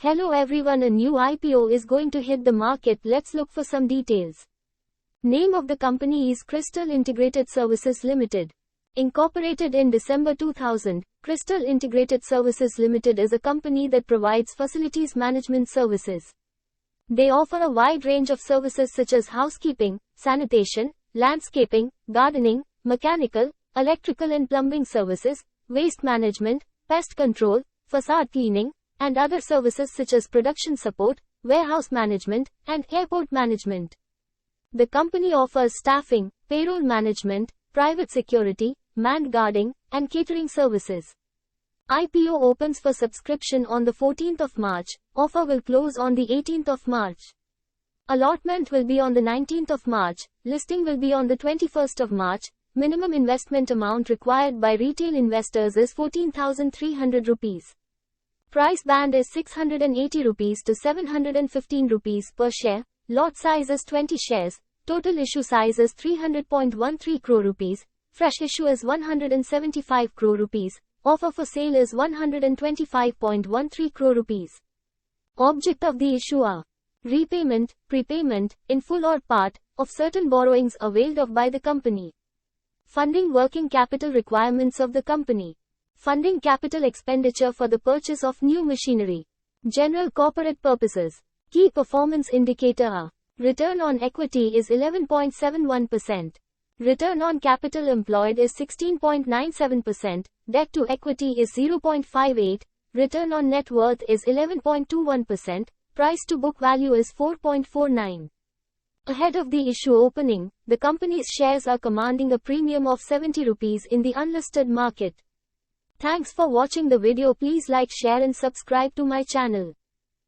Hello everyone, a new IPO is going to hit the market. Let's look for some details. Name of the company is Krystal Integrated Services Limited. Incorporated in December 2000, Krystal Integrated Services Limited is a company that provides facilities management services. They offer a wide range of services such as housekeeping, sanitation, landscaping, gardening, mechanical, electrical and plumbing services, waste management, pest control, façade cleaning, and other services such as production support, warehouse management, and airport management. The company offers staffing, payroll management, private security, manned guarding, and catering services. IPO opens for subscription on the 14th of March. Offer will close on the 18th of March. Allotment will be on the 19th of March. Listing will be on the 21st of March. Minimum investment amount required by retail investors is 14,300 rupees. Price band is 680 rupees to 715 rupees per share. Lot size is 20 shares. Total issue size is 300.13 crore rupees. Fresh issue is 175 crore rupees. Offer for sale is 125.13 crore rupees. Object of the issue are repayment, prepayment, in full or part, of certain borrowings availed of by the company. Funding working capital requirements of the company. Funding capital expenditure for the purchase of new machinery. General corporate purposes. Key performance indicator are: return on equity is 11.71%. Return on capital employed is 16.97%. Debt to equity is 0.58. Return on net worth is 11.21%. Price to book value is 4.49. Ahead of the issue opening, the company's shares are commanding a premium of 70 rupees in the unlisted market. Thanks for watching the video. Please like, share and subscribe to my channel.